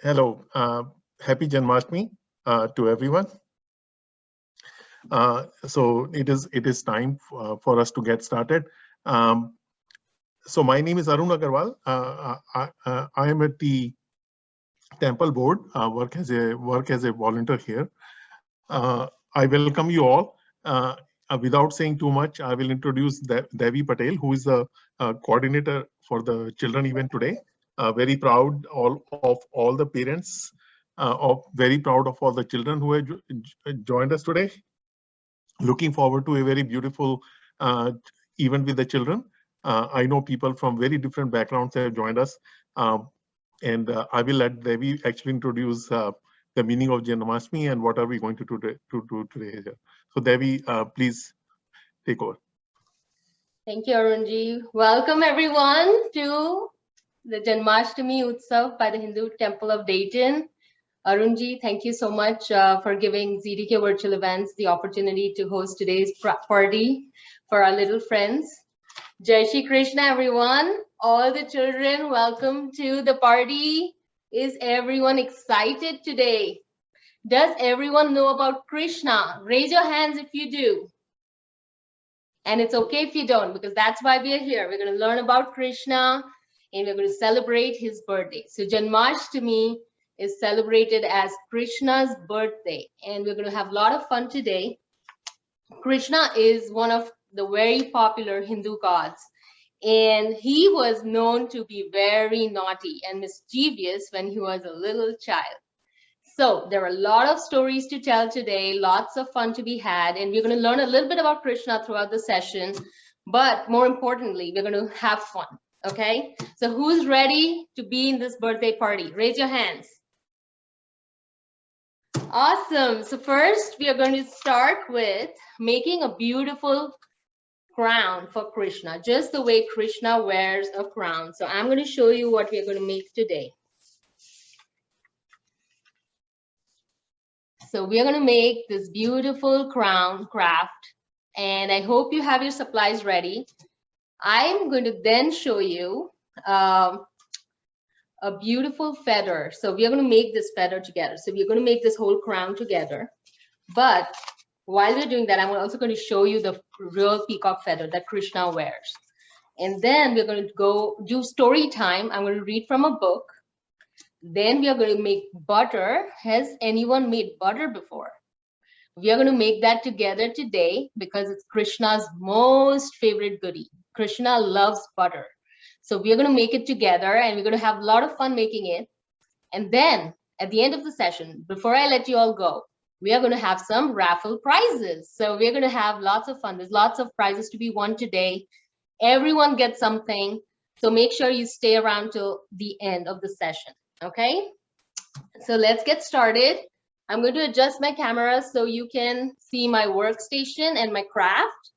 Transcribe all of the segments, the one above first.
Hello, happy Janmashtami to everyone. So it is time for us to get started. So my name is Arun Agarwal. I am at the Temple Board. Work as a volunteer here. I welcome you all. Without saying too much, I will introduce Daivee Patel, who is the coordinator for the children event today. Very proud of all the parents, very proud of all the children who have joined us today. Looking forward to a very beautiful event with the children. I know people from very different backgrounds have joined us. And I will let Daivee actually introduce the meaning of Janamashtami and what are we going to do today. So Daivee, please take over. Thank you, Arunji. Welcome everyone to the Janmashtami Utsav by the Hindu Temple of Dayton. Arunji, thank you so much for giving ZDK Virtual Events the opportunity to host today's party for our little friends. Jai Shri Krishna, everyone. All the children, welcome to the party. Is everyone excited today? Does everyone know about Krishna? Raise your hands if you do. And it's okay if you don't, because that's why we are here. We're going to learn about Krishna and we're going to celebrate his birthday. So Janmashtami is celebrated as Krishna's birthday, and we're going to have a lot of fun today. Krishna is one of the very popular Hindu gods, and he was known to be very naughty and mischievous when he was a little child. So there are a lot of stories to tell today, lots of fun to be had, and we're going to learn a little bit about Krishna throughout the session, but more importantly, we're going to have fun, okay? So who's ready to be in this birthday party? Raise your hands. Awesome. So first, we are going to start with making a beautiful crown for Krishna, just the way Krishna wears a crown. So I'm going to show you what we are going to make today. So we are going to make this beautiful crown craft, and I hope you have your supplies ready. I'm going to then show you a beautiful feather. So we are going to make this feather together. So we're going to make this whole crown together. But while we're doing that, I'm also going to show you the real peacock feather that Krishna wears. And then we're going to go do story time. I'm going to read from a book. Then we are going to make butter. Has anyone made butter before? We are going to make that together today because it's Krishna's most favorite goodie. Krishna loves butter. So we are going to make it together and we're going to have a lot of fun making it. And then at the end of the session, before I let you all go, we are going to have some raffle prizes. So we're going to have lots of fun. There's lots of prizes to be won today. Everyone gets something. So make sure you stay around till the end of the session. Okay, so let's get started. I'm going to adjust my camera so you can see my workstation and my craft.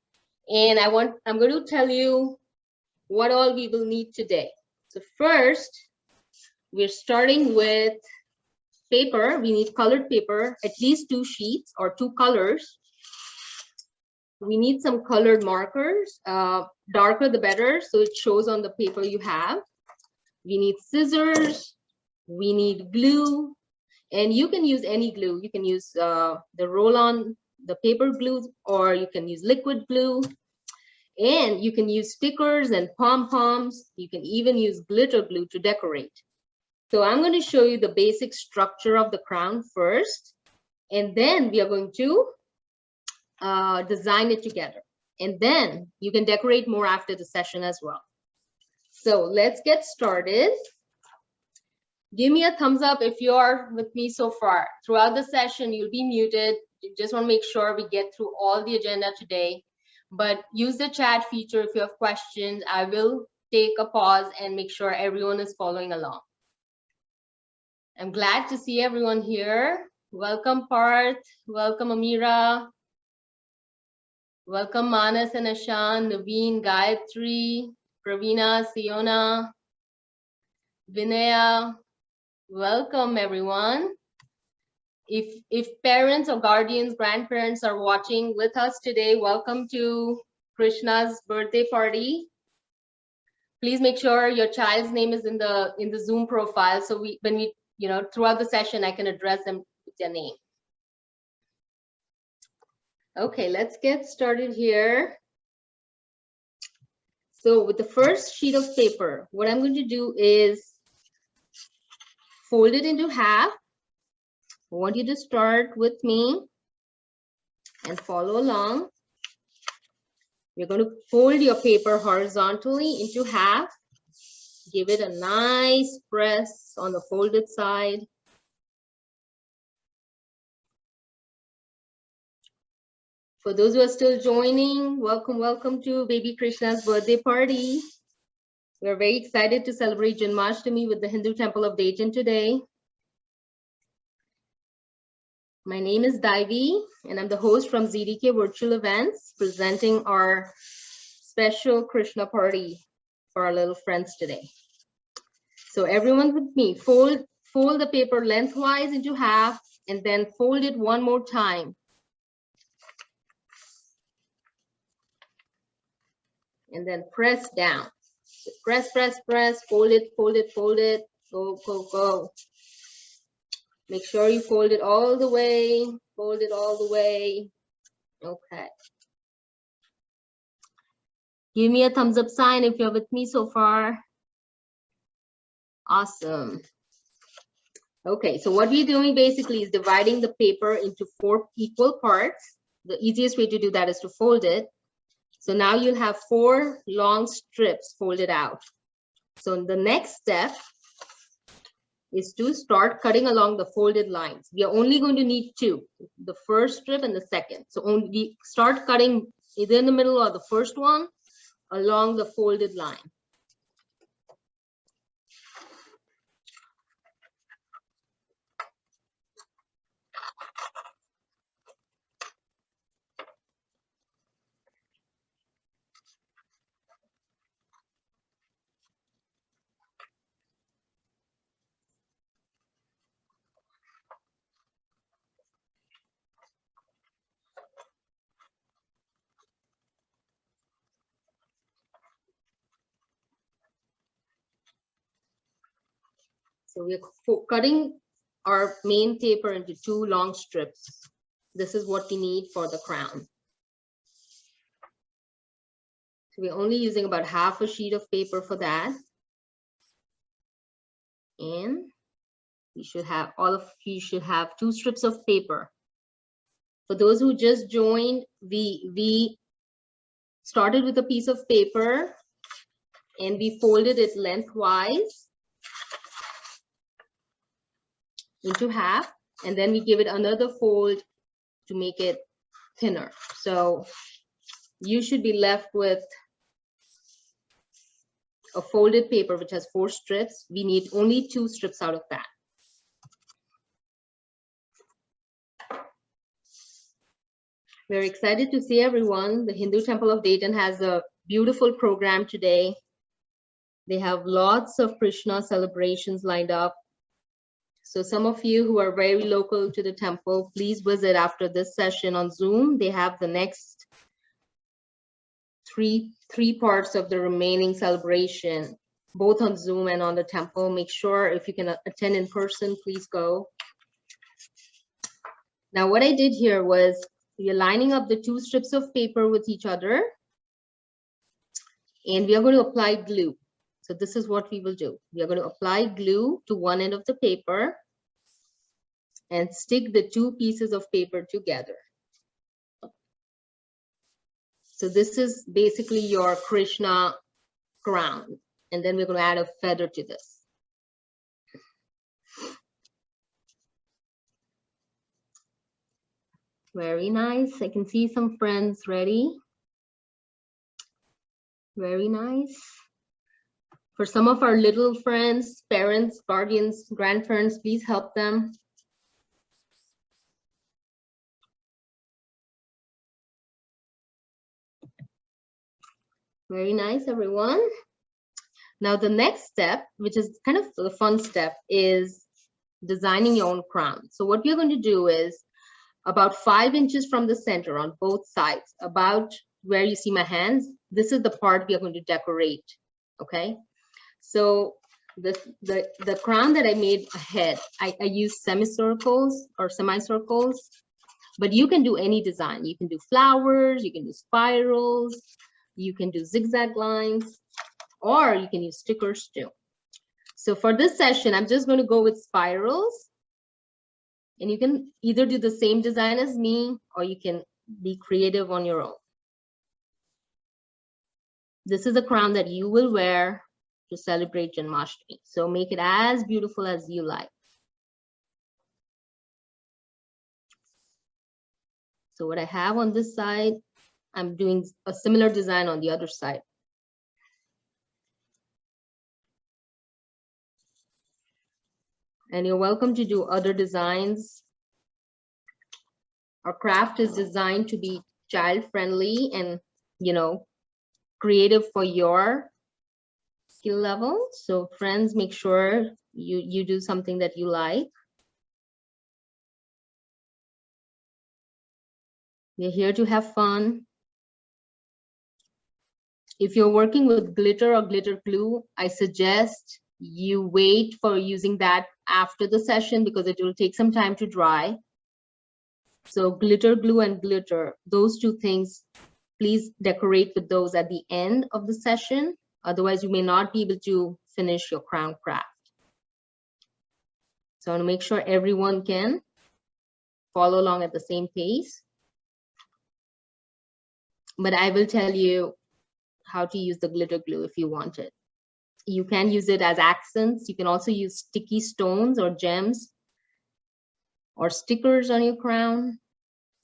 And I'm going to tell you what all we will need today. So first, we're starting with paper. We need colored paper, at least 2 sheets or 2 colors. We need some colored markers, darker the better, so it shows on the paper you have. We need scissors. We need glue, and you can use any glue. You can use the roll-on, the paper glue, or you can use liquid glue. And you can use stickers and pom-poms. You can even use glitter glue to decorate. So I'm going to show you the basic structure of the crown first, and then we are going to design it together. And then you can decorate more after the session as well. So let's get started. Give me a thumbs up if you're with me so far. Throughout the session, you'll be muted. You just want to make sure we get through all the agenda today. But use the chat feature if you have questions. I will take a pause and make sure everyone is following along. I'm glad to see everyone here. Welcome, Parth. Welcome, Amira. Welcome, Manas and Ashan, Naveen, Gayatri, Pravina, Siona, Vinaya. Welcome, everyone. If parents or guardians, grandparents are watching with us today, welcome to Krishna's birthday party. Please make sure your child's name is in the Zoom profile, so when we you know, throughout the session, I can address them with their name. Okay, let's get started here. So with the first sheet of paper, what I'm going to do is fold it into half. I want you to start with me and follow along. You're going to fold your paper horizontally into half. Give it a nice press on the folded side. For those who are still joining, welcome, welcome to baby Krishna's birthday party. We're very excited to celebrate Janamashtami with the Hindu Temple of Dayton today. My name is Daivee, and I'm the host from ZDK Virtual Events, presenting our special Krishna party for our little friends today. So everyone with me, fold the paper lengthwise into half, and then fold it one more time. And then press down. So press, press, press, fold it, fold it, fold it, go, go, go. Make sure you fold it all the way, fold it all the way. Okay. Give me a thumbs up sign if you're with me so far. Awesome. Okay, so what we're doing basically is dividing the paper into 4 equal parts. The easiest way to do that is to fold it. So now you'll have 4 long strips folded out. So the next step is to start cutting along the folded lines. We are only going to need 2, the first strip and the second. So only start cutting either in the middle or the first one along the folded line. So we're cutting our main paper into 2 long strips. This is what we need for the crown. So we're only using about half a sheet of paper for that. And you should have, you should have 2 strips of paper. For those who just joined, we started with a piece of paper and we folded it lengthwise into half, and then we give it another fold to make it thinner. So you should be left with a folded paper which has 4 strips. We need only 2 strips out of that. We're excited to see everyone. The Hindu Temple of Dayton has a beautiful program today. They have lots of Krishna celebrations lined up. So some of you who are very local to the temple, please visit after this session on Zoom. They have the next three parts of the remaining celebration, both on Zoom and on the temple. Make sure if you can attend in person, please go. Now what I did here was we are lining up the 2 strips of paper with each other, and we are going to apply glue. So this is what we will do. We are going to apply glue to one end of the paper and stick the 2 pieces of paper together. So this is basically your Krishna crown. And then we're going to add a feather to this. Very nice. I can see some friends ready. Very nice. For some of our little friends, parents, guardians, grandparents, please help them. Very nice, everyone. Now the next step, which is kind of the fun step, is designing your own crown. So what we're going to do is about 5 inches from the center on both sides, about where you see my hands, this is the part we are going to decorate, okay? So the crown that I made ahead, I used semicircles or semicircles, but you can do any design. You can do flowers, you can do spirals, you can do zigzag lines, or you can use stickers too. So for this session, I'm just going to go with spirals, and you can either do the same design as me, or you can be creative on your own. This is a crown that you will wear to celebrate Janamashtami. So make it as beautiful as you like. So what I have on this side, I'm doing a similar design on the other side. And you're welcome to do other designs. Our craft is designed to be child-friendly and, you know, creative for your skill level. So friends, make sure you do something that you like. We're here to have fun. If you're working with glitter or glitter glue, I suggest you wait for using that after the session because it will take some time to dry. So glitter glue and glitter, those two things, please decorate with those at the end of the session. Otherwise, you may not be able to finish your crown craft. So I want to make sure everyone can follow along at the same pace. But I will tell you how to use the glitter glue if you want it. You can use it as accents. You can also use sticky stones or gems or stickers on your crown.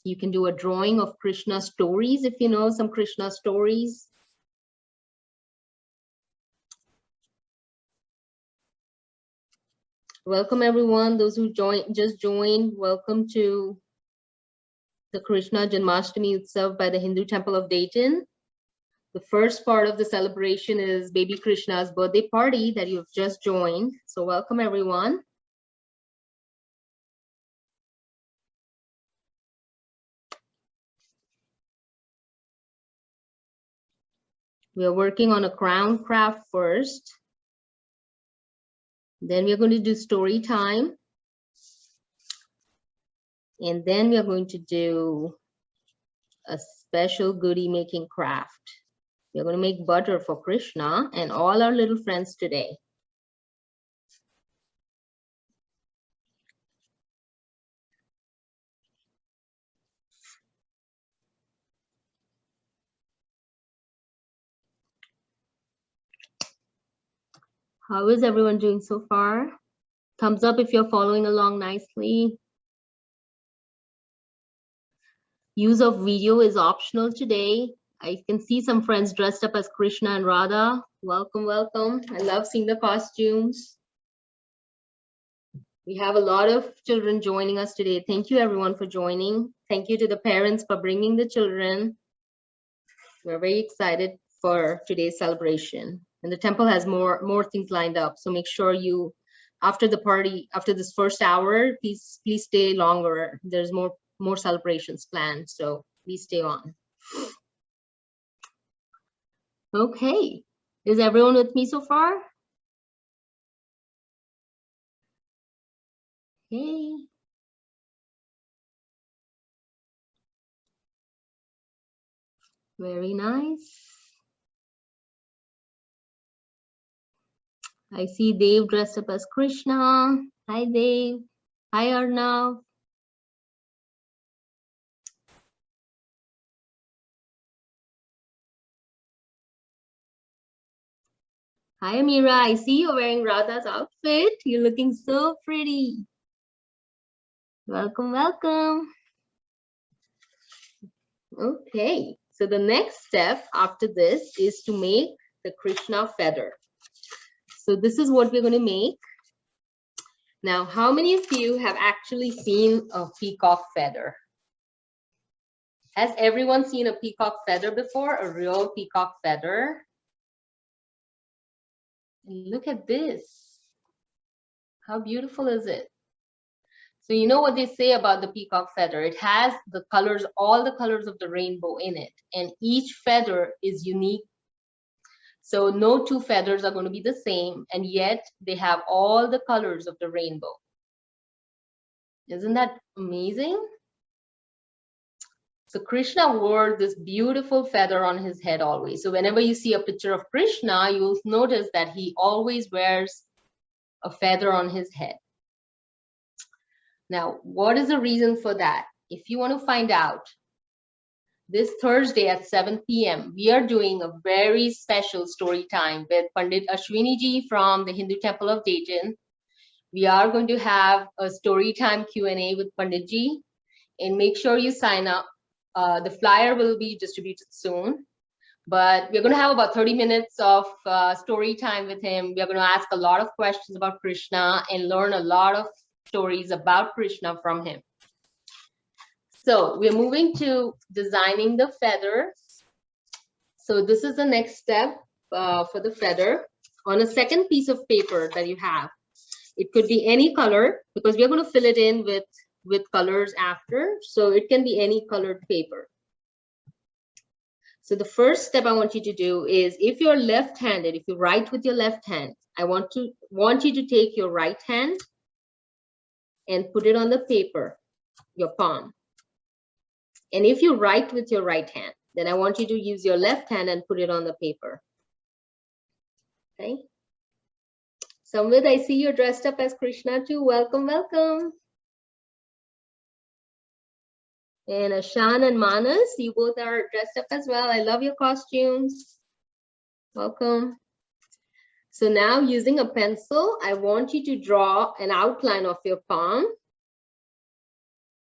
You can do a drawing of Krishna stories if you know some Krishna stories. Welcome everyone, those who just joined, welcome to the Krishna Janmashtami Utsav by the Hindu Temple of Dayton. The first part of the celebration is baby Krishna's birthday party that you've just joined. So welcome everyone. We are working on a crown craft first. Then we are going to do story time. And then we are going to do a special goodie making craft. We're going to make butter for Krishna and all our little friends today. How is everyone doing so far? Thumbs up if you're following along nicely. Use of video is optional today. I can see some friends dressed up as Krishna and Radha. Welcome, welcome. I love seeing the costumes. We have a lot of children joining us today. Thank you everyone for joining. Thank you to the parents for bringing the children. We're very excited for today's celebration. And the temple has more things lined up. So make sure you, after the party, after this first hour, please stay longer. There's more celebrations planned. So please stay on. Okay, is everyone with me so far? Okay. Very nice. I see Dave dressed up as Krishna. Hi, Dave. Hi, Arnav. Hi, Amira. I see you're wearing Radha's outfit. You're looking so pretty. Welcome, welcome. Okay, so the next step after this is to make the Krishna feather. So this is what we're going to make. Now, how many of you have actually seen a peacock feather? Has everyone seen a peacock feather before? A real peacock feather? And look at this. How beautiful is it? So you know what they say about the peacock feather? It has the colors, all the colors of the rainbow in it. And each feather is unique So no two feathers are going to be the same, and yet they have all the colors of the rainbow. Isn't that amazing? So Krishna wore this beautiful feather on his head always. So whenever you see a picture of Krishna, you'll notice that he always wears a feather on his head. Now, what is the reason for that? If you want to find out, this Thursday at 7 p.m., we are doing a very special story time with Pandit Ashwini ji from the Hindu Temple of Dayton. We are going to have a story time Q&A with Pandit ji, and make sure you sign up. The flyer will be distributed soon, but we're going to have about 30 minutes of story time with him. We're going to ask a lot of questions about Krishna and learn a lot of stories about Krishna from him. So we're moving to designing the feather. So this is the next step for the feather. On a second piece of paper that you have, it could be any color, because we're going to fill it in with colors after. So it can be any colored paper. So the first step I want you to do is, if you're left-handed, if you write with your left hand, I want you to take your right hand and put it on the paper, your palm. And if you write with your right hand, then I want you to use your left hand and put it on the paper. Okay. Samvid, I see you're dressed up as Krishna too. Welcome, welcome. And Ashan and Manas, you both are dressed up as well. I love your costumes. Welcome. So now, using a pencil, I want you to draw an outline of your palm.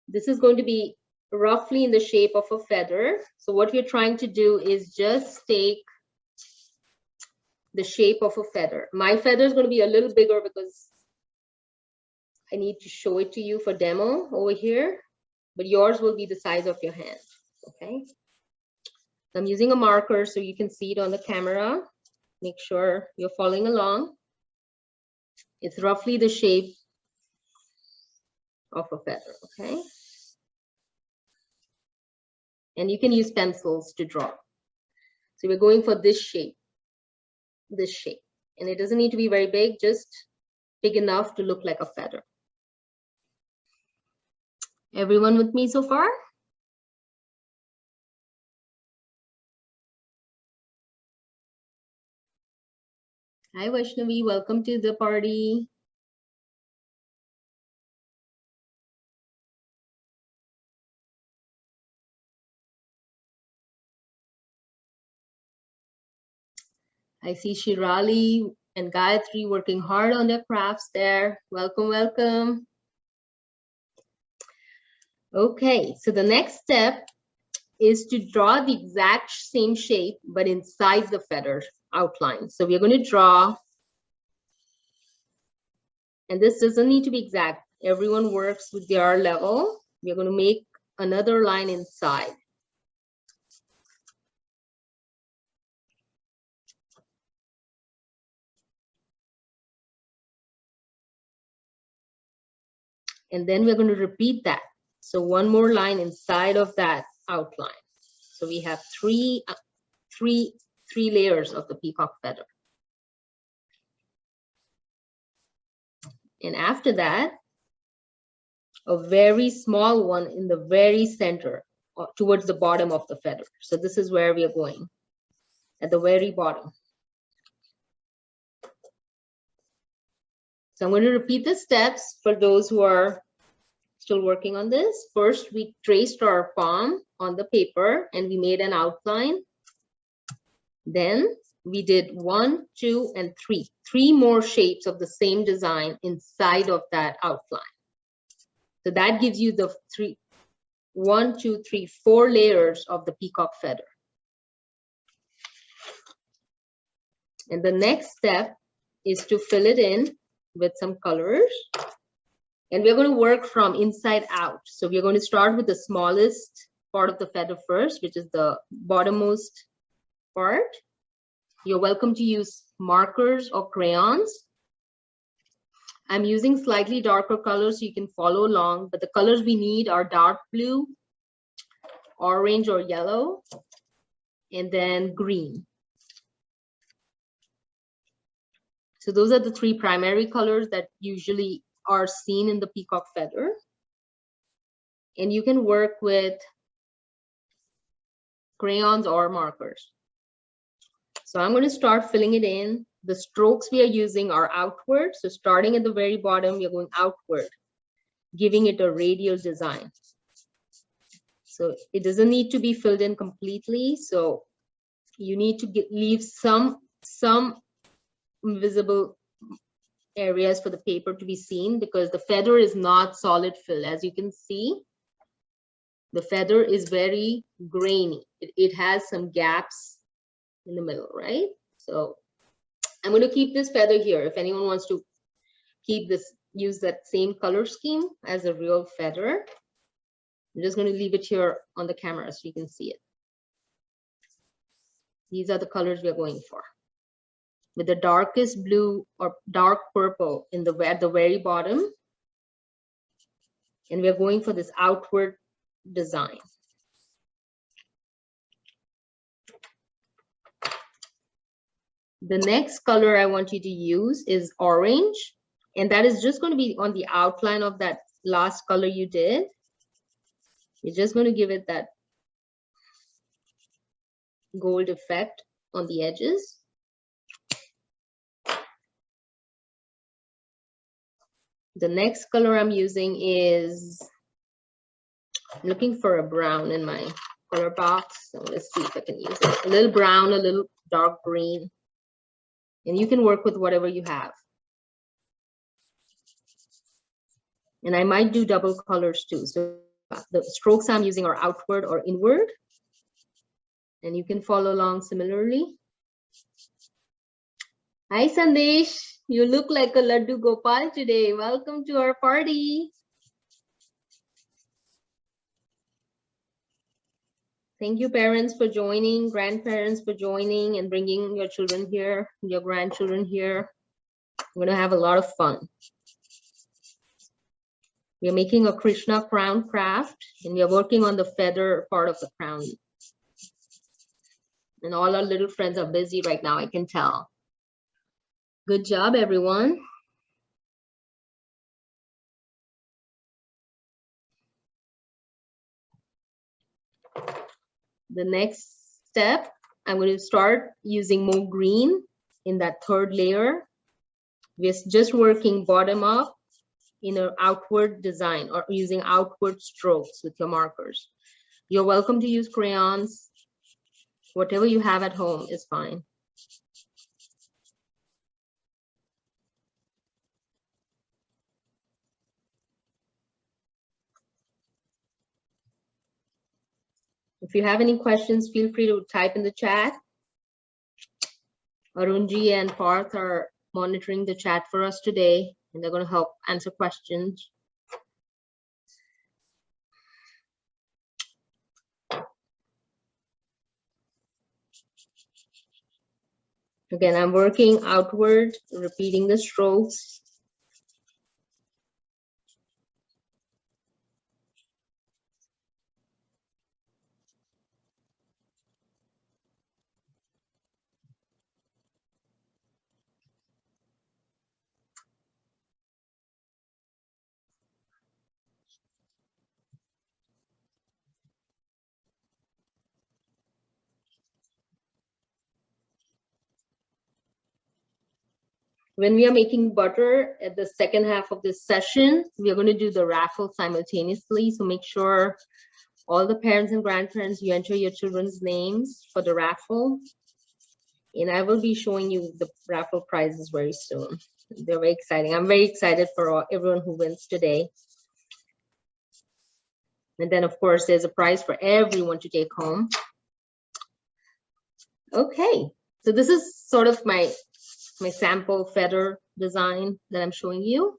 This is going to be roughly in the shape of a feather. So what we're trying to do is just take the shape of a feather. My feather is going to be a little bigger because I need to show it to you for demo over here, but yours will be the size of your hand. Okay. I'm using a marker so you can see it on the camera. Make sure you're following along. It's roughly the shape of a feather. Okay. And you can use pencils to draw. So we're going for this shape. And it doesn't need to be very big, just big enough to look like a feather. Everyone with me so far? Hi Vaishnavi, welcome to the party. I see Shirali and Gayatri working hard on their crafts there. Welcome, welcome. Okay, so the next step is to draw the exact same shape, but inside the feather outline. So we're going to draw, and this doesn't need to be exact. Everyone works with their level. We're going to make another line inside. And then we're going to repeat that. So one more line inside of that outline. So we have three layers of the peacock feather. And after that, a very small one in the very center towards the bottom of the feather. So this is where we are going, at the very bottom. So I'm going to repeat the steps for those who are still working on this. First, we traced our palm on the paper and we made an outline. Then we did 1, 2, and 3. 3 more shapes of the same design inside of that outline. So that gives you the 4 layers of the peacock feather. And the next step is to fill it in with some colors. And we're going to work from inside out. So we're going to start with the smallest part of the feather first, which is the bottommost part. You're welcome to use markers or crayons. I'm using slightly darker colors so you can follow along, but the colors we need are dark blue, orange or yellow, and then green. So those are the three primary colors that usually are seen in the peacock feather. And you can work with crayons or markers. So I'm going to start filling it in. The strokes we are using are outward. So starting at the very bottom, we are going outward, giving it a radial design. So it doesn't need to be filled in completely. So you need to leave some visible areas for the paper to be seen, because the feather is not solid fill. As you can see, the feather is very grainy. It has some gaps in the middle, right? So I'm going to keep this feather here. If anyone wants to keep this, use that same color scheme as a real feather, I'm just going to leave it here on the camera so you can see it. These are the colors we are going for, with the darkest blue or dark purple in the at the very bottom. And we are going for this outward design. The next color I want you to use is orange, and that is just going to be on the outline of that last color you did. You're just going to give it that gold effect on the edges. The next color I'm using is, I'm looking for a brown in my color box. So let's see if I can use it. A little brown, a little dark green. And you can work with whatever you have. And I might do double colors too. So the strokes I'm using are outward or inward. And you can follow along similarly. Hi, Sandesh. You look like a Laddu Gopal today. Welcome to our party. Thank you, parents, for joining, grandparents for joining and bringing your children here, your grandchildren here. We're going to have a lot of fun. We are making a Krishna Crown craft, and we are working on the feather part of the crown. And all our little friends are busy right now, I can tell. Good job, everyone. The next step, I'm going to start using more green in that third layer. We're just working bottom up in an outward design or using outward strokes with your markers. You're welcome to use crayons. Whatever you have at home is fine. If you have any questions, feel free to type in the chat. Arunji and Parth are monitoring the chat for us today, and they're going to help answer questions. Again, I'm working outward, repeating the strokes. When we are making butter at the second half of this session, we are going to do the raffle simultaneously. So make sure all the parents and grandparents, you enter your children's names for the raffle. And I will be showing you the raffle prizes very soon. They're very exciting. I'm very excited for everyone who wins today. And then, of course, there's a prize for everyone to take home. Okay, so this is sort of my sample feather design that I'm showing you.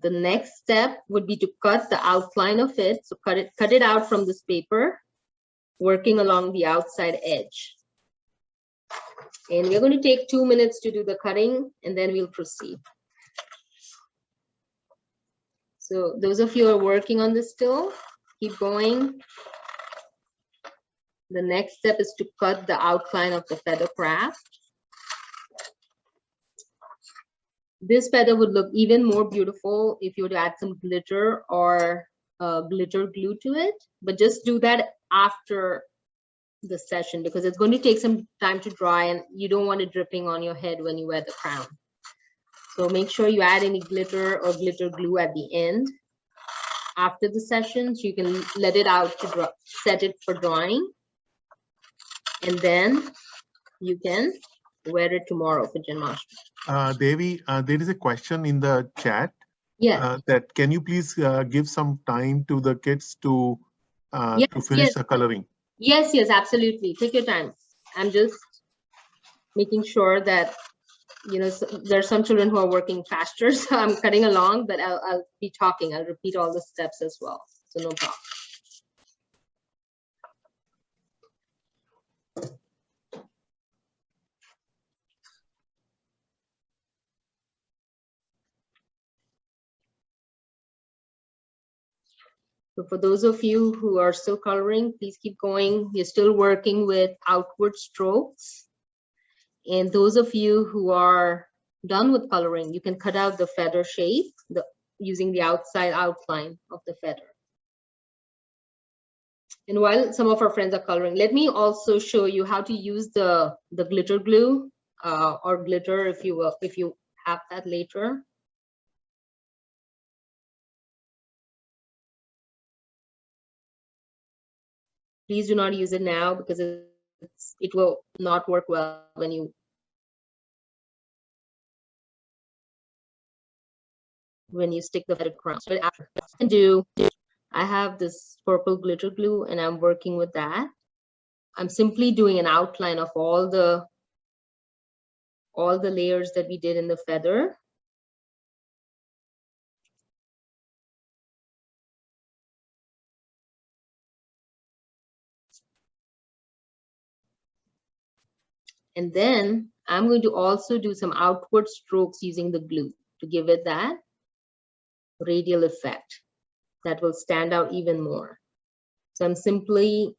The next step would be to cut the outline of it. So cut it out from this paper, working along the outside edge. And we're going to take 2 minutes to do the cutting, and then we'll proceed. So those of you who are working on this still, keep going. The next step is to cut the outline of the feather craft. This feather would look even more beautiful if you were to add some glitter or glitter glue to it, but just do that after the session because it's going to take some time to dry and you don't want it dripping on your head when you wear the crown. So make sure you add any glitter or glitter glue at the end after the session so you can let it out to dry, set it for drying, and then you can wear it tomorrow for Janamashtami. Daivee, there is a question in the chat. Yes. That can you please give some time to the kids to finish the coloring? Yes, absolutely. Take your time. I'm just making sure that, you know, there are some children who are working faster, so I'm cutting along, but I'll be talking. I'll repeat all the steps as well, so no problem. So for those of you who are still coloring, please keep going. You're still working with outward strokes. And those of you who are done with coloring, you can cut out the feather shape using the outside outline of the feather. And while some of our friends are coloring, let me also show you how to use the glitter glue or glitter if you have that later. Please do not use it now because it will not work well when you stick the feather crown. So after I have this purple glitter glue and I'm working with that. I'm simply doing an outline of all the layers that we did in the feather. And then I'm going to also do some outward strokes using the glue to give it that radial effect that will stand out even more. So I'm simply,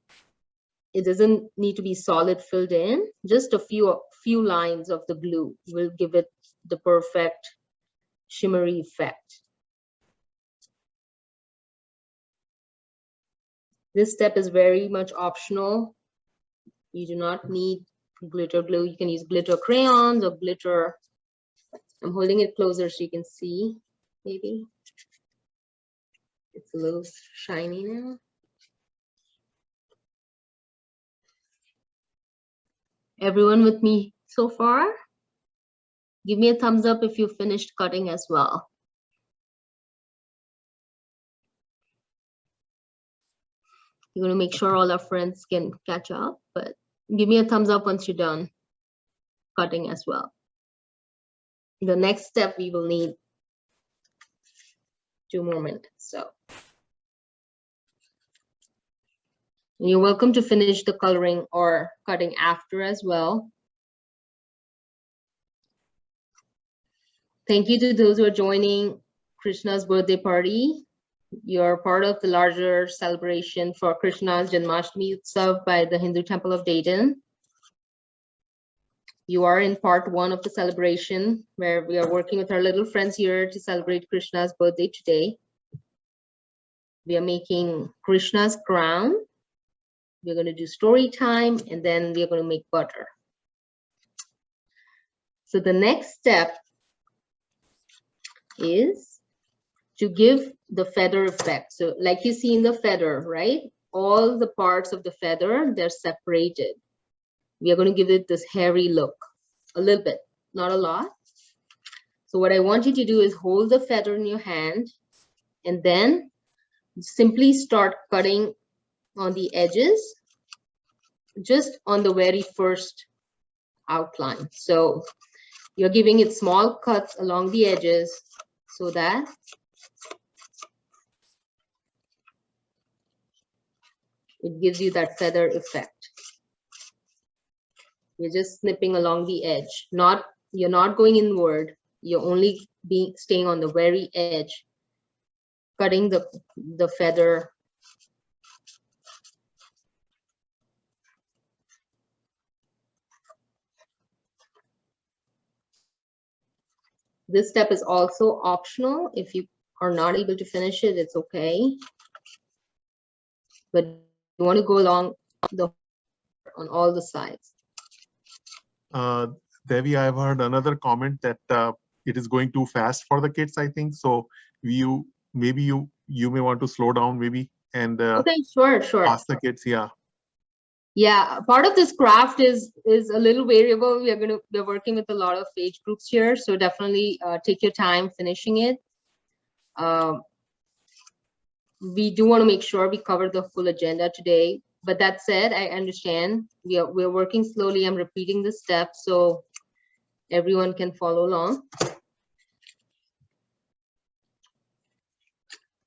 it doesn't need to be solid filled in, just a few lines of the glue will give it the perfect shimmery effect. This step is very much optional. You do not need glitter glue. You can use glitter crayons or glitter. I'm holding it closer so you can see, maybe. It's a little shiny now. Everyone with me so far? Give me a thumbs up if you finished cutting as well. You're going to make sure all our friends can catch up, but give me a thumbs up once you're done cutting as well. The next step, we will need 2 more minutes. So you're welcome to finish the coloring or cutting after as well. Thank you to those who are joining Krishna's birthday party. You're part of the larger celebration for Krishna's Janamashtami Utsav by the Hindu Temple of Dayton. You are in part 1 of the celebration where we are working with our little friends here to celebrate Krishna's birthday today. We are making Krishna's crown. We're going to do story time and then we're going to make butter. So the next step is to give the feather effect. So like you see in the feather, right? All the parts of the feather, they're separated. We are going to give it this hairy look, a little bit, not a lot. So what I want you to do is hold the feather in your hand and then simply start cutting on the edges, just on the very first outline. So you're giving it small cuts along the edges so that it gives you that feather effect. You're just snipping along the edge. You're not going inward. You're only staying on the very edge, cutting the feather. This step is also optional. If you are not able to finish it, it's okay. But you want to go along on all the sides. Daivee, I've heard another comment that it is going too fast for the kids, I think. So maybe you may want to slow down maybe and Okay, sure. ask the kids, yeah. Yeah, part of this craft is a little variable. We're working with a lot of age groups here, so definitely take your time finishing it. We do want to make sure we cover the full agenda today. But that said, I understand we're working slowly. I'm repeating the steps so everyone can follow along.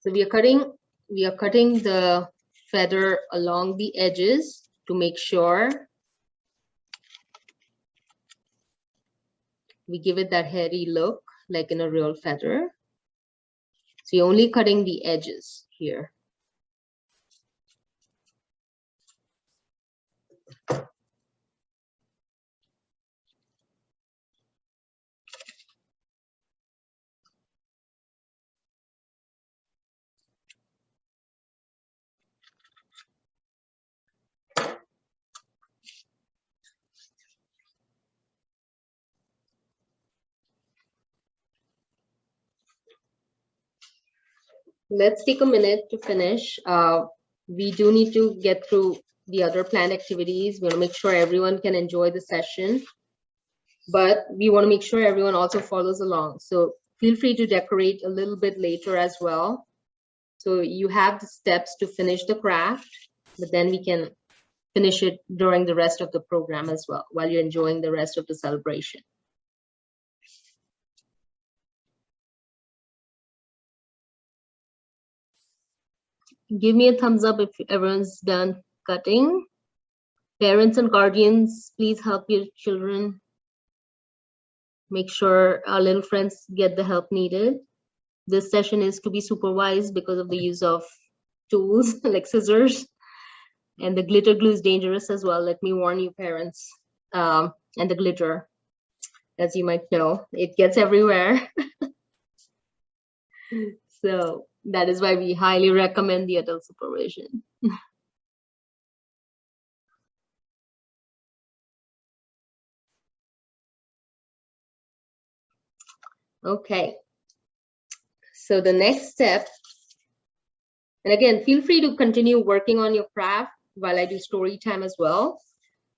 So we are cutting the feather along the edges to make sure we give it that hairy look like in a real feather. So you're only cutting the edges here. Let's take a minute to finish. We do need to get through the other planned activities. We want to make sure everyone can enjoy the session, but we want to make sure everyone also follows along. So feel free to decorate a little bit later as well. So you have the steps to finish the craft, but then we can finish it during the rest of the program as well, while you're enjoying the rest of the celebration. Give me a thumbs up if everyone's done cutting. Parents and guardians, please help your children. Make sure our little friends get the help needed. This session is to be supervised because of the use of tools like scissors, and the glitter glue is dangerous as well. Let me warn you, parents. And the glitter, as you might know, it gets everywhere. So that is why we highly recommend the adult supervision. Okay. So the next step, and again, feel free to continue working on your craft while I do story time as well.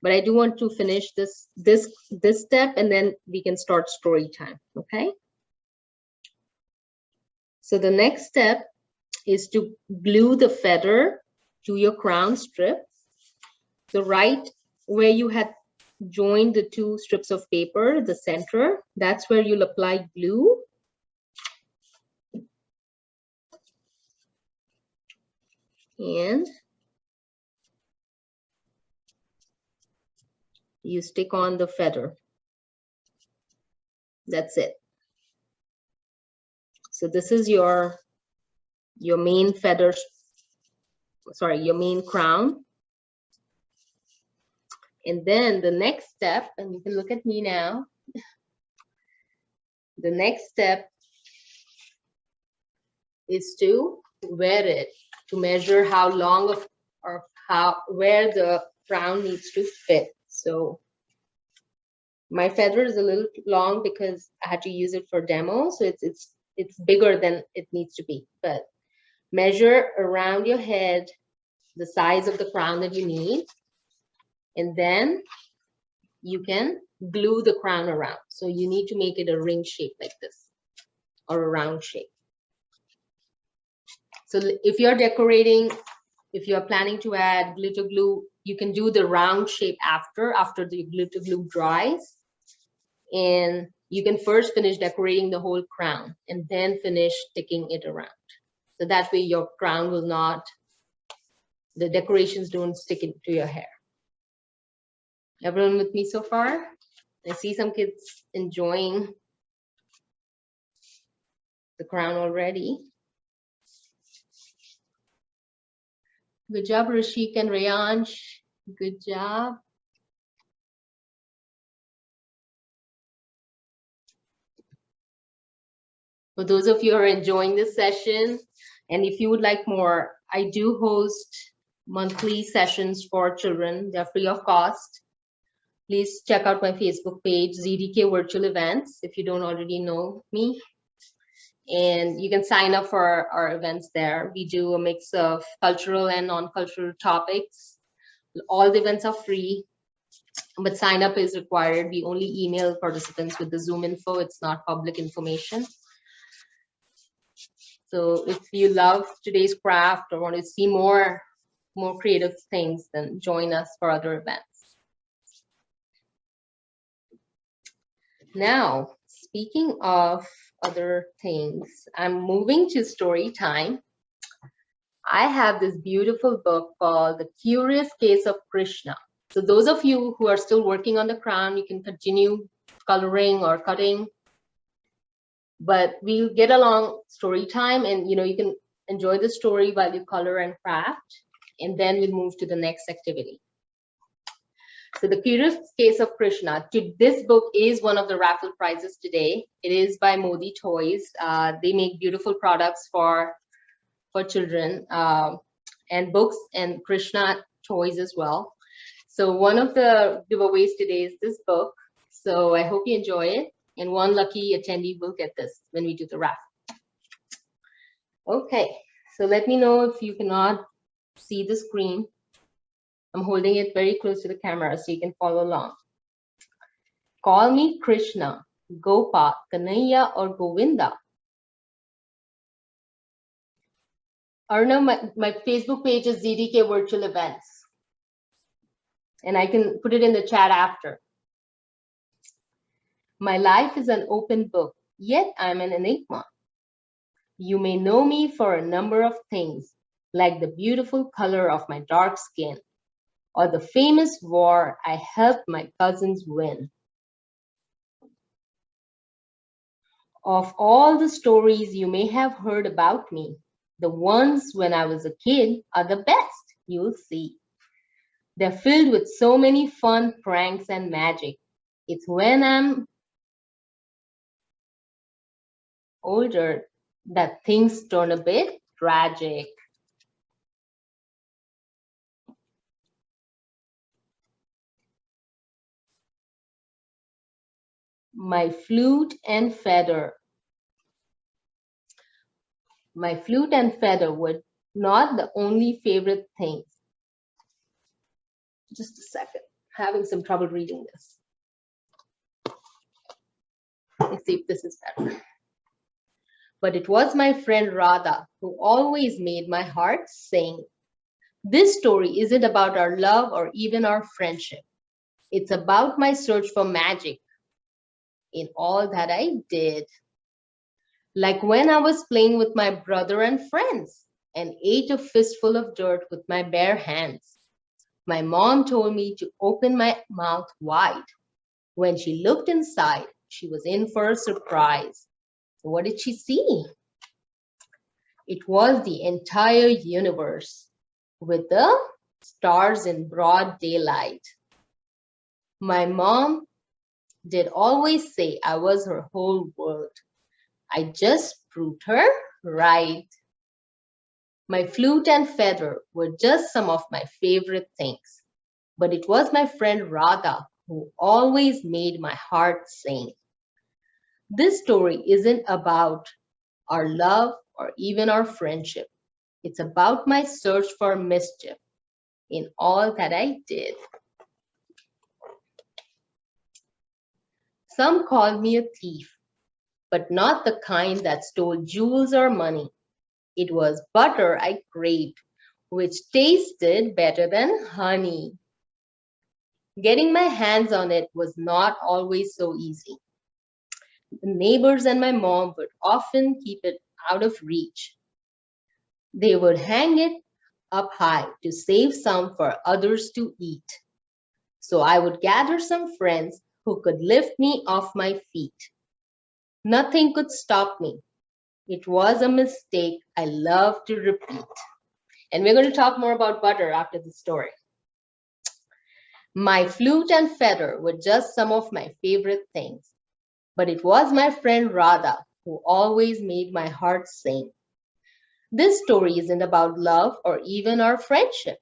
But I do want to finish this step, and then we can start story time. Okay. So the next step is to glue the feather to your crown strip. So right where you had joined the two strips of paper, the center, that's where you'll apply glue. And you stick on the feather. That's it. So this is your main feather, sorry, your main crown. And then the next step, and you can look at me now. The next step is to wear it, to measure how long or where the crown needs to fit. So my feather is a little long because I had to use it for demo. So it's bigger than it needs to be, but measure around your head the size of the crown that you need, and then you can glue the crown around. So you need to make it a ring shape like this, or a round shape. So if you're decorating, if you're planning to add glitter glue, you can do the round shape after the glitter glue dries. And you can first finish decorating the whole crown and then finish sticking it around. So that way your crown will not, the decorations don't stick into your hair. Everyone with me so far? I see some kids enjoying the crown already. Good job, Rashik and Rayansh. Good job. For those of you who are enjoying this session, and if you would like more, I do host monthly sessions for children. They're free of cost. Please check out my Facebook page, ZDK Virtual Events, if you don't already know me. And you can sign up for our events there. We do a mix of cultural and non-cultural topics. All the events are free, but sign up is required. We only email participants with the Zoom info. It's not public information. So if you love today's craft or want to see more creative things, then join us for other events. Now, speaking of other things, I'm moving to story time. I have this beautiful book called The Curious Case of Krishna. So those of you who are still working on the crown, you can continue coloring or cutting. But we'll get along story time, and you can enjoy the story while you color and craft, and then we'll move to the next activity. So The Curious Case of Krishna. This book is one of the raffle prizes today. It is by Modi Toys. They make beautiful products for children, and books and Krishna toys as well. So one of the giveaways today is this book. So I hope you enjoy it. And one lucky attendee will get this when we do the raffle. Okay, so let me know if you cannot see the screen. I'm holding it very close to the camera so you can follow along. Call me Krishna, Gopa, Kanaya, or Govinda. Arnav, my Facebook page is ZDK Virtual Events. And I can put it in the chat after. My life is an open book, yet I'm an enigma. You may know me for a number of things, like the beautiful color of my dark skin, or the famous war I helped my cousins win. Of all the stories you may have heard about me, the ones when I was a kid are the best, you'll see. They're filled with so many fun pranks and magic. It's when I'm older that things turn a bit tragic. My flute and feather. My flute and feather were not the only favorite things. Just a second, having some trouble reading this. Let's see if this is better. But it was my friend Radha who always made my heart sing. This story isn't about our love or even our friendship. It's about my search for magic in all that I did. Like when I was playing with my brother and friends and ate a fistful of dirt with my bare hands. My mom told me to open my mouth wide. When she looked inside, she was in for a surprise. What did she see? It was the entire universe with the stars in broad daylight. My mom did always say I was her whole world. I just proved her right. My flute and feather were just some of my favorite things, but it was my friend Radha who always made my heart sing. This story isn't about our love or even our friendship. It's about my search for mischief in all that I did. Some called me a thief, but not the kind that stole jewels or money. It was butter I craved, which tasted better than honey. Getting my hands on it was not always so easy. The neighbors and my mom would often keep it out of reach. They would hang it up high to save some for others to eat. So I would gather some friends who could lift me off my feet. Nothing could stop me. It was a mistake I love to repeat. And we're going to talk more about butter after the story. My flute and feather were just some of my favorite things. But it was my friend Radha who always made my heart sing. This story isn't about love or even our friendship.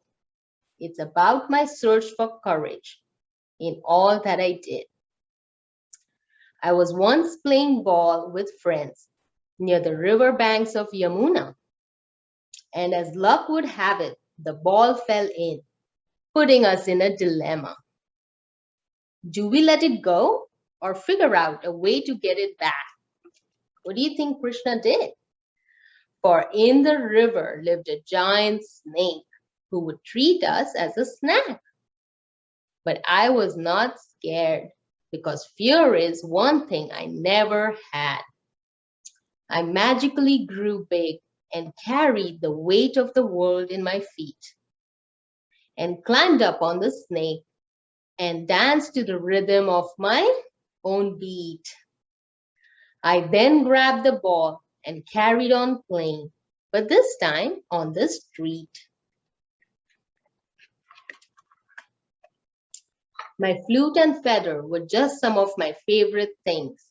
It's about my search for courage in all that I did. I was once playing ball with friends near the river banks of Yamuna, and as luck would have it, the ball fell in, putting us in a dilemma. Do we let it go or figure out a way to get it back? What do you think Krishna did? For in the river lived a giant snake who would treat us as a snack. But I was not scared because fear is one thing I never had. I magically grew big and carried the weight of the world in my feet and climbed up on the snake and danced to the rhythm of my own beat. I then grabbed the ball and carried on playing, but this time on the street. My flute and feather were just some of my favorite things,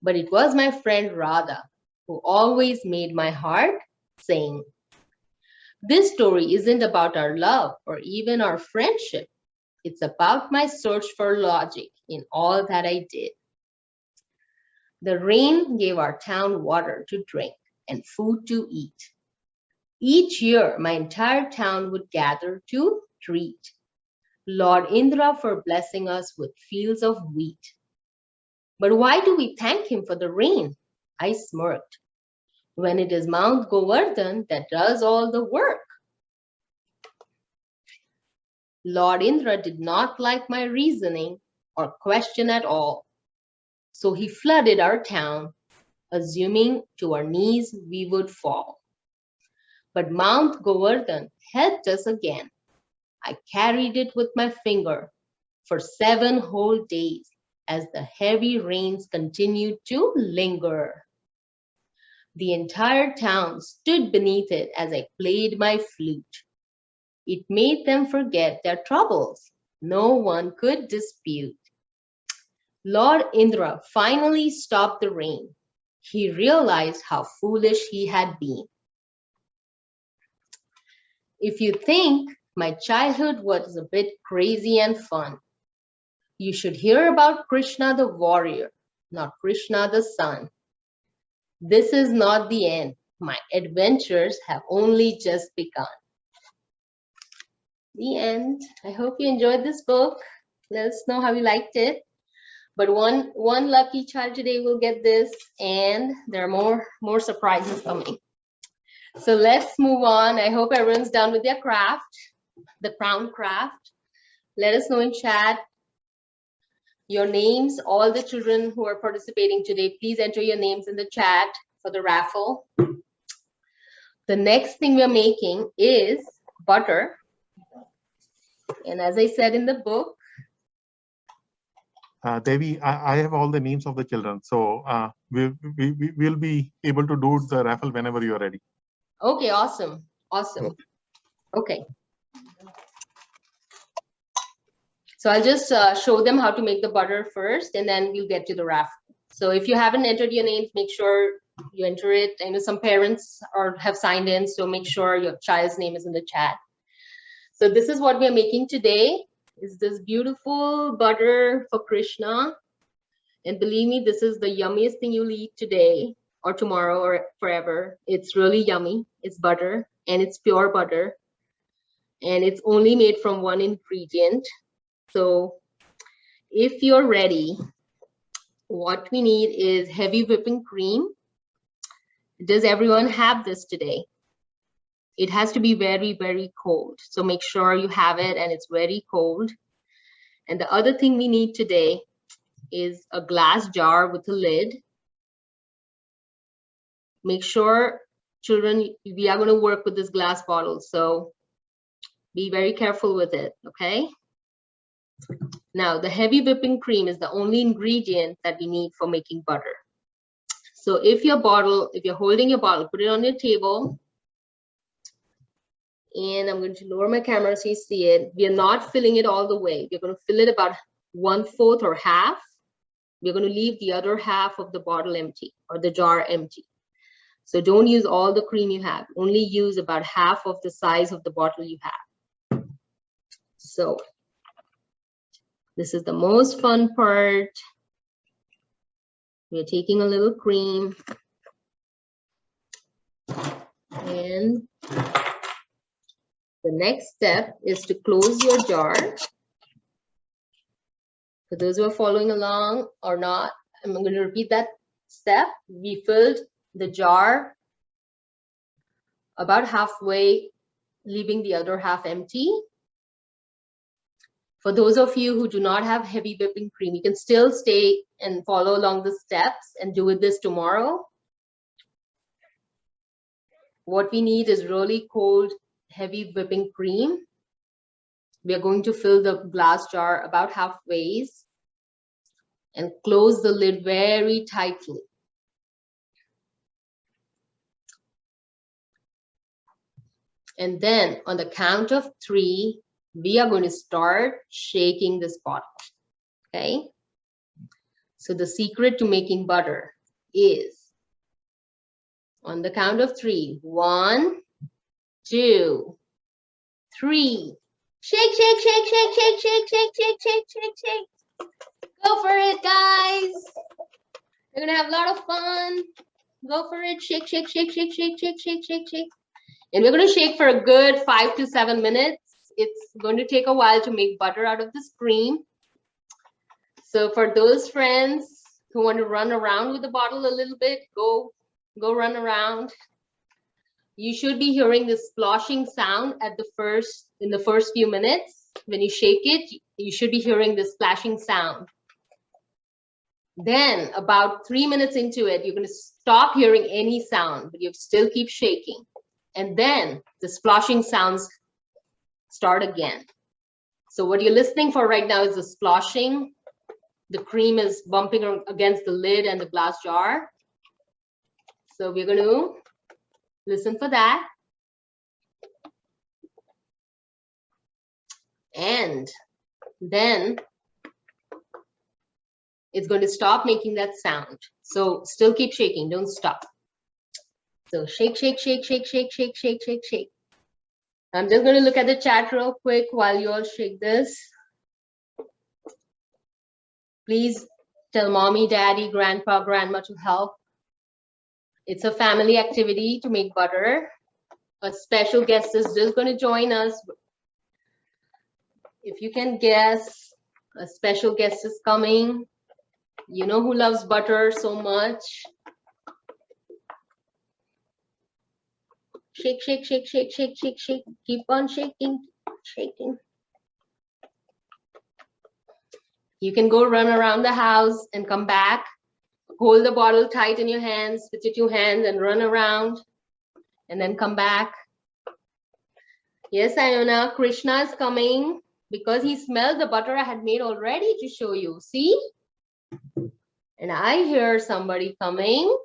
but it was my friend Radha who always made my heart sing. This story isn't about our love or even our friendship. It's about my search for logic in all that I did. The rain gave our town water to drink and food to eat. Each year, my entire town would gather to treat Lord Indra for blessing us with fields of wheat. But why do we thank him for the rain? I smirked. When it is Mount Govardhan that does all the work. Lord Indra did not like my reasoning or question at all. So he flooded our town, assuming to our knees we would fall. But Mount Govardhan helped us again. I carried it with my finger for 7 whole days as the heavy rains continued to linger. The entire town stood beneath it as I played my flute. It made them forget their troubles. No one could dispute. Lord Indra finally stopped the rain. He realized how foolish he had been. If you think my childhood was a bit crazy and fun, you should hear about Krishna the warrior, not Krishna the son. This is not the end. My adventures have only just begun. The end. I hope you enjoyed this book. Let us know how you liked it. But one lucky child today will get this, and there are more surprises coming. So let's move on. I hope everyone's done with their craft, the crown craft. Let us know in chat your names. All the children who are participating today, please enter your names in the chat for the raffle. The next thing we're making is butter. And as I said in the book, Daivee, I have all the names of the children, so we'll be able to do the raffle whenever you are ready. Okay, awesome. Okay. So I'll just show them how to make the butter first, and then we'll get to the raffle. So if you haven't entered your names, make sure you enter it. I know some parents have signed in, so make sure your child's name is in the chat. So this is what we're making today, is this beautiful butter for Krishna. And believe me, this is the yummiest thing you'll eat today or tomorrow or forever. It's really yummy. It's butter, and it's pure butter. And it's only made from one ingredient. So if you're ready, what we need is heavy whipping cream. Does everyone have this today? It has to be very, very cold. So make sure you have it and it's very cold. And the other thing we need today is a glass jar with a lid. Make sure, children, we are going to work with this glass bottle. So be very careful with it, okay? Now, the heavy whipping cream is the only ingredient that we need for making butter. So if you're holding your bottle, put it on your table. And I'm going to lower my camera so you see it. We are not filling it all the way. We're going to fill it about 1/4 or half. we're going to leave the other half of the bottle empty or the jar empty. So don't use all the cream you have. Only use about half of the size of the bottle you have. So this is the most fun part. We're taking a little cream. And the next step is to close your jar. For those who are following along or not, I'm going to repeat that step. We filled the jar about halfway, leaving the other half empty. For those of you who do not have heavy whipping cream, you can still stay and follow along the steps and do this tomorrow. What we need is really cold, heavy whipping cream. We are going to fill the glass jar about halfway and close the lid very tightly. And then on the count of 3, we are going to start shaking this bottle. Okay? So the secret to making butter is on the count of 3. 1, 2, 3. Shake, shake, shake, shake, shake, shake, shake, shake, shake, shake, shake. Go for it, guys. We're gonna have a lot of fun. Go for it. Shake, shake, shake, shake, shake, shake, shake, shake, shake. And we're gonna shake for a good 5 to 7 minutes. It's going to take a while to make butter out of this cream. So for those friends who want to run around with the bottle a little bit, go run around. You should be hearing this sloshing sound in the first few minutes. When you shake it, you should be hearing this splashing sound. Then about 3 minutes into it, you're going to stop hearing any sound, but you still keep shaking. And then the splashing sounds start again. So what you're listening for right now is the splashing. The cream is bumping against the lid and the glass jar. So we're going to listen for that. And then it's going to stop making that sound. So still keep shaking, don't stop. So shake, shake, shake, shake, shake, shake, shake, shake, shake. I'm just going to look at the chat real quick while you all shake this. Please tell mommy, daddy, grandpa, grandma to help. It's a family activity to make butter. A special guest is just going to join us. If you can guess, a special guest is coming. You know who loves butter so much. Shake, shake, shake, shake, shake, shake, shake. Keep on shaking, shaking. You can go run around the house and come back. Hold the bottle tight in your hands with your 2 hands and run around and then come back. Yes, Ayana, Krishna is coming because he smelled the butter I had made already to show you. See? And I hear somebody coming.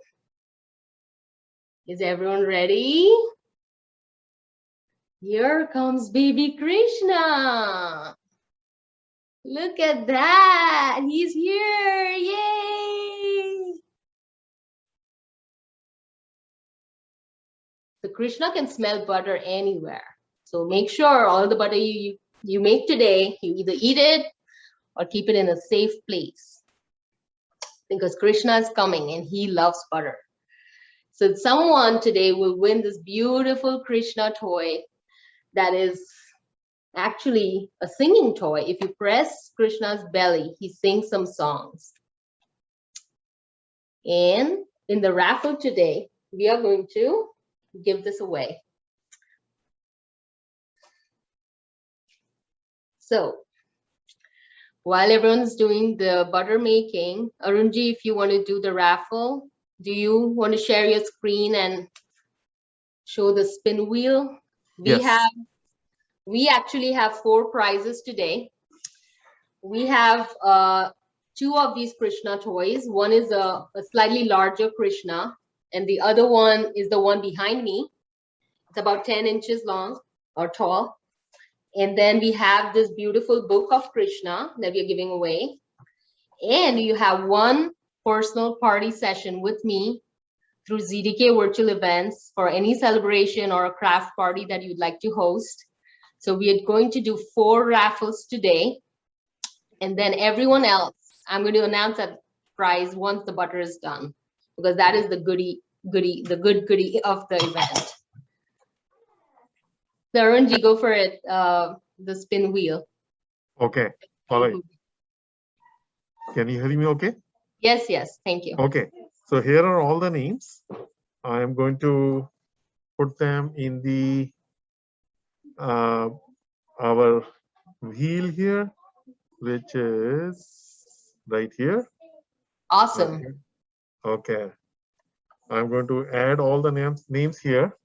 Is everyone ready? Here comes baby Krishna. Look at that. He's here. Yay. So Krishna can smell butter anywhere. So make sure all the butter you make today, you either eat it or keep it in a safe place. Because Krishna is coming and he loves butter. So someone today will win this beautiful Krishna toy that is actually a singing toy. If you press Krishna's belly, he sings some songs. And in the raffle today, we are going to give this away. So while everyone's doing the butter making, Arunji, if you want to do the raffle, do you want to share your screen and show the spin wheel? We actually have 4 prizes today. We have 2 of these Krishna toys. One is a slightly larger Krishna, and the other one is the one behind me. It's about 10 inches long or tall. And then we have this beautiful book of Krishna that we are giving away. And you have one personal party session with me through ZDK virtual events for any celebration or a craft party that you'd like to host. So we are going to do 4 raffles today. And then everyone else, I'm going to announce that prize once the butter is done, because that is the good goodie of the event. So Arunji, go for it, the spin wheel. Okay, all right. Can you hear me okay? Yes, yes, thank you. Okay, so here are all the names. I am going to put them in the our wheel here, which is right here. Awesome. Okay, I'm going to add all the names here.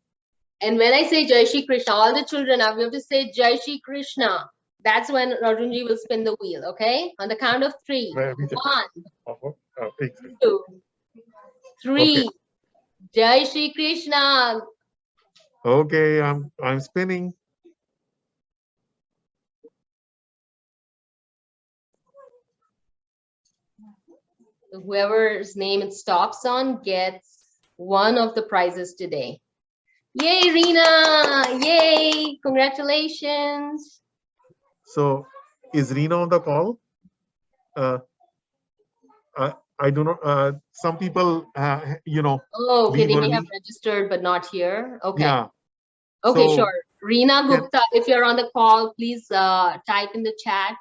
And when I say Jai Shri Krishna, all the children, we have to say Jai Shri Krishna. That's when Arunji will spin the wheel, okay? On the count of 3. 1, 2, 3. Okay. Jai Shri Krishna. Okay, I'm spinning. Whoever's name it stops on gets one of the prizes today. Yay, Reena! Yay! Congratulations! So, is Reena on the call? I do not. Some people, you know. Oh, okay. They may have registered but not here. Okay. Yeah. Okay, so, sure. Reena Gupta, if you're on the call, please type in the chat.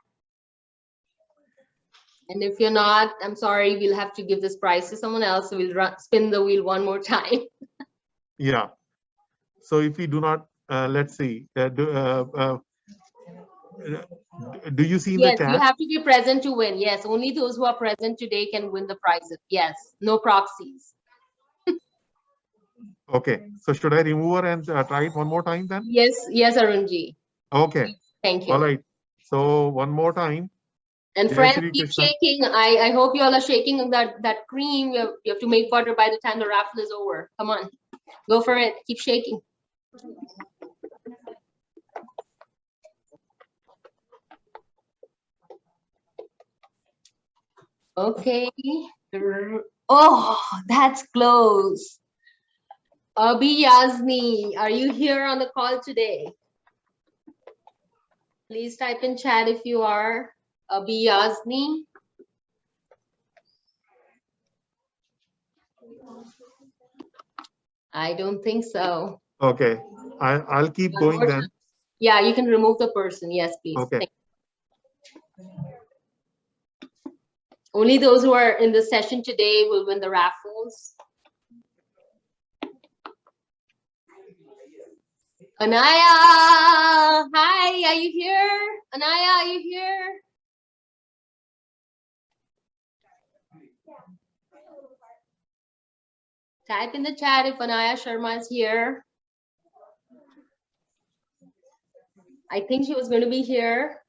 And if you're not, I'm sorry, we'll have to give this prize to someone else. So we'll spin the wheel one more time. Yeah. So if we do not, let's see, do you see in the chat? Yes, you have to be present to win. Yes, only those who are present today can win the prizes. Yes, no proxies. Okay, so should I remove her and try it one more time then? Yes, yes, Arunji. Okay. Thank you. All right. So one more time. And friends, keep shaking. I hope you all are shaking that cream. You have to make butter by the time the raffle is over. Come on, go for it. Keep shaking. Okay. Oh, that's close. Abhi Yazni, are you here on the call today? Please type in chat if you are. Abhi Yazni. I don't think so. Okay, I'll keep going then. Yeah, you can remove the person. Yes, please. Okay. Only those who are in the session today will win the raffles. Anaya, hi, are you here? Anaya, are you here? Type in the chat if Anaya Sharma is here. I think she was going to be here.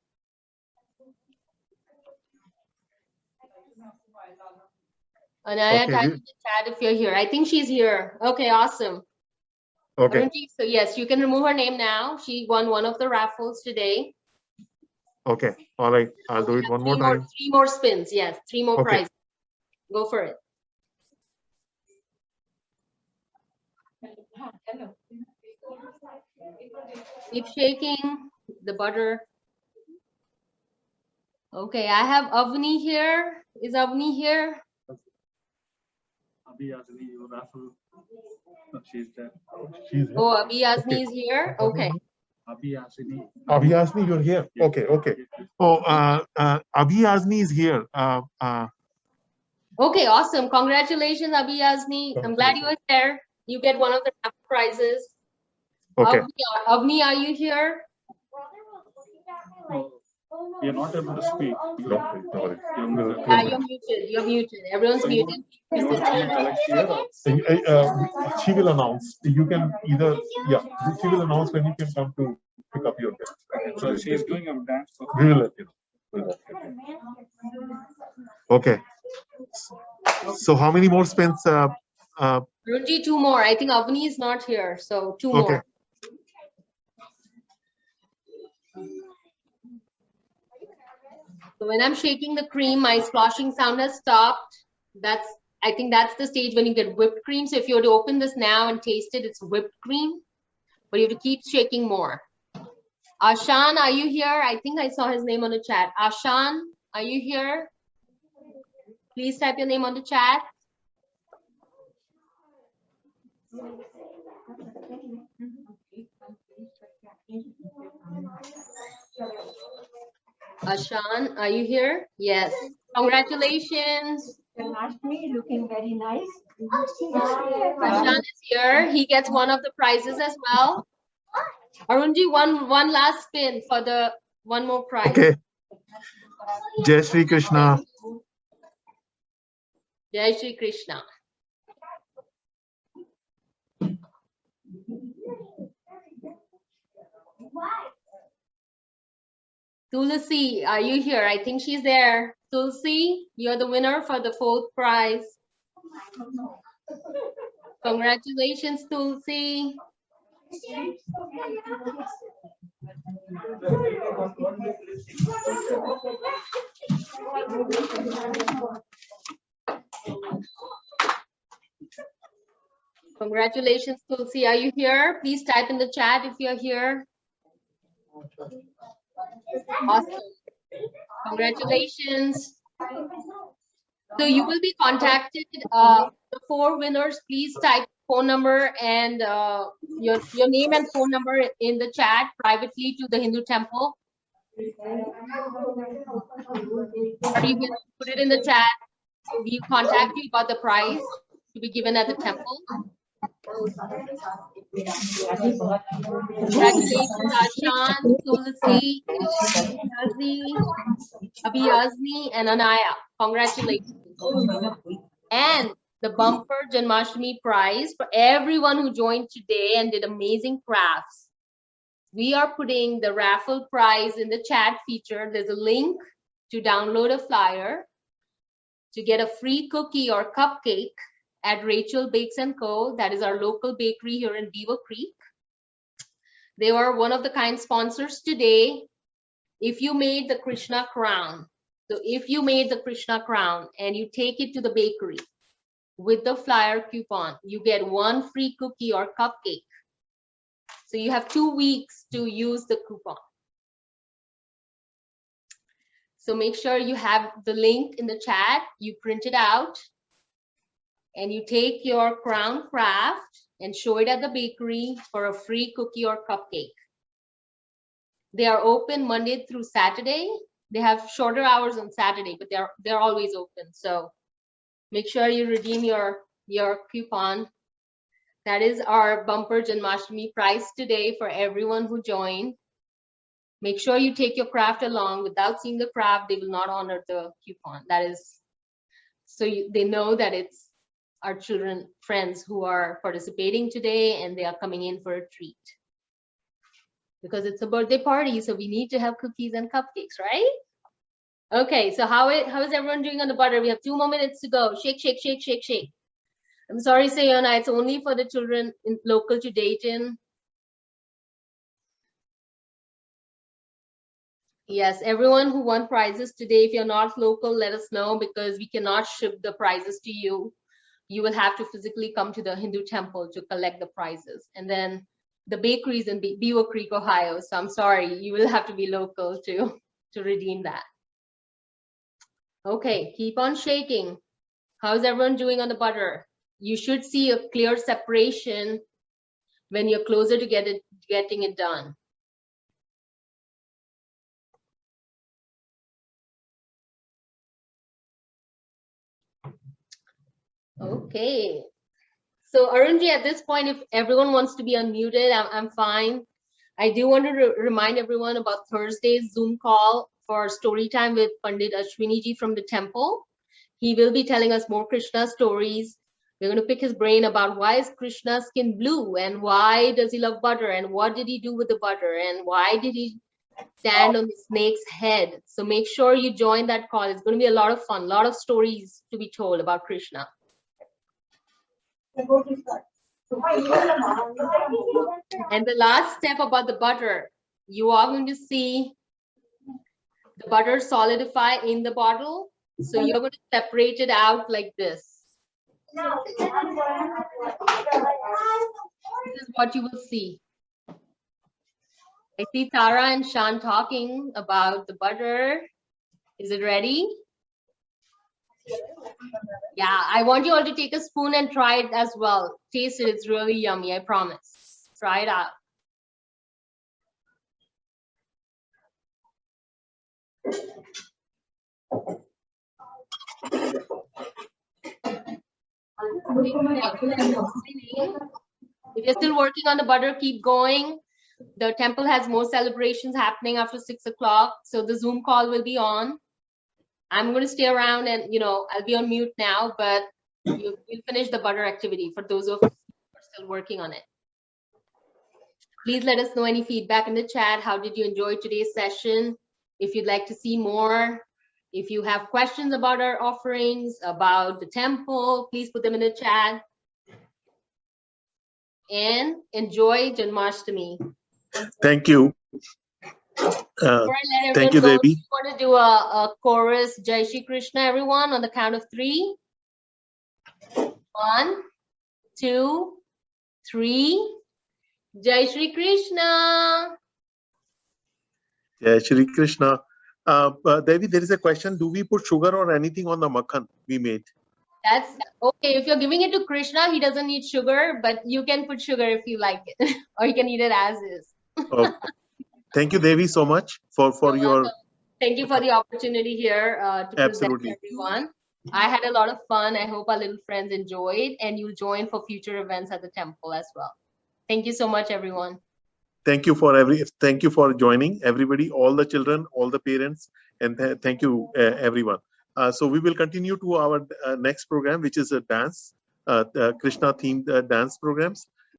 Anaya, okay, type in the chat if you're here. I think she's here. Okay, awesome. Okay. Arunji, so yes, you can remove her name now. She won one of the raffles today. Okay, all right. I'll do it one more time. 3 more spins. Yes, 3 more prizes. Go for it. Keep shaking the butter. Okay, I have Avni here. Is Avni here? She's there. Oh, Abhi Yazni is here. Okay. Abhi Yazni, you're here. Okay, okay. Oh, Abhi Yazni is here. Okay, awesome. Congratulations, Abhi Yazni. I'm glad you were there. You get one of the prizes. Okay. Avni, are you here? You're not able to speak. Yeah, you're muted. You're muted. Everyone's muted. She will announce. You can either, yeah, she will announce when you can come to pick up your guest. So she's doing a dance. We will let you know. Okay. So how many more spins? Runji, 2 more. I think Avni is not here. So 2 more. So when I'm shaking the cream, my sloshing sound has stopped. I think that's the stage when you get whipped cream. So if you were to open this now and taste it, it's whipped cream, but you have to keep shaking more. Ashan, are you here? I think I saw his name on the chat. Ashan, are you here? Please type your name on the chat. Ashan, are you here? Yes. Congratulations. Janamashtami looking very nice. Ashan is here. He gets one of the prizes as well. Arunji, one last spin for the one more prize. Okay. Jai Shri Krishna. Jai Shri Krishna. Tulsi, are you here? I think she's there. Tulsi, you're the winner for the 4th prize. Congratulations, Tulsi. Congratulations, Tulsi. Are you here? Please type in the chat if you're here. Awesome. Congratulations. So you will be contacted. The 4 winners, please type phone number and your name and phone number in the chat privately to the Hindu temple. Or you can put it in the chat. We'll contact you about the prize to be given at the temple. Congratulations, Ashan, Tulsi, Abhiyazni, and Anaya. Congratulations. And the bumper Janmashtami prize for everyone who joined today and did amazing crafts. We are putting the raffle prize in the chat feature. There's a link to download a flyer to get a free cookie or cupcake at Rachel Bakes & Co. That is our local bakery here in Beaver Creek. They were one of the kind sponsors today. If you made the Krishna Crown, so if you made the Krishna Crown and you take it to the bakery with the flyer coupon, you get 1 free cookie or cupcake. So you have 2 weeks to use the coupon. So make sure you have the link in the chat, you print it out, and you take your crown craft and show it at the bakery for a free cookie or cupcake. They are open Monday through Saturday. They have shorter hours on Saturday, but they're always open. So make sure you redeem your coupon. That is our bumper Janmashtami prize today for everyone who joined. Make sure you take your craft along. Without seeing the craft, they will not honor the coupon. That is, so they know that it's our children, friends who are participating today and they are coming in for a treat. Because it's a birthday party, so we need to have cookies and cupcakes, right? Okay, so how is everyone doing on the butter? We have 2 more minutes to go. Shake, shake, shake, shake, shake. I'm sorry, Sayona, it's only for the children local to Dayton. Yes, everyone who won prizes today, if you're not local, let us know because we cannot ship the prizes to you. You will have to physically come to the Hindu temple to collect the prizes. And then the bakeries in Beaver Creek, Ohio. So I'm sorry, you will have to be local to redeem that. Okay, keep on shaking. How's everyone doing on the butter? You should see a clear separation when you're closer to getting it done. Okay. So Arunji, at this point, if everyone wants to be unmuted, I'm fine. I do want to remind everyone about Thursday's Zoom call for story time with Pandit Ashwini ji from the temple. He will be telling us more Krishna stories. We're going to pick his brain about why is Krishna's skin blue and why does he love butter and what did he do with the butter and why did he stand on the snake's head. So make sure you join that call. It's going to be a lot of fun, a lot of stories to be told about Krishna. And the last step about the butter, you are going to see the butter solidify in the bottle. So you're going to separate it out like this. This is what you will see. I see Tara and Shan talking about the butter. Is it ready? Yeah, I want you all to take a spoon and try it as well. Taste it, it's really yummy, I promise. Try it out. If you're still working on the butter, keep going. The temple has more celebrations happening after 6 o'clock. So the Zoom call will be on. I'm going to stay around and, I'll be on mute now, but you'll finish the butter activity for those of us who are still working on it. Please let us know any feedback in the chat. How did you enjoy today's session? If you'd like to see more, if you have questions about our offerings, about the temple, please put them in the chat. And enjoy Janamashtami. Thank you. Thank you, Daivee. We want to do a chorus. Jai Shri Krishna, everyone, on the count of 3. 1, 2, 3. Jai Shri Krishna. Jai Shri Krishna. Daivee, there is a question. Do we put sugar or anything on the makhan we made? That's okay. If you're giving it to Krishna, he doesn't need sugar, but you can put sugar if you like it, or you can eat it as is. Okay. Thank you, Daivee, so much for your. Welcome. Thank you for the opportunity here to present to everyone. I had a lot of fun. I hope our little friends enjoyed, and you'll join for future events at the temple as well. Thank you so much, everyone. Thank you for joining, everybody, all the children, all the parents, and thank you, everyone. So we will continue to our next program, which is a dance, Krishna themed dance programs.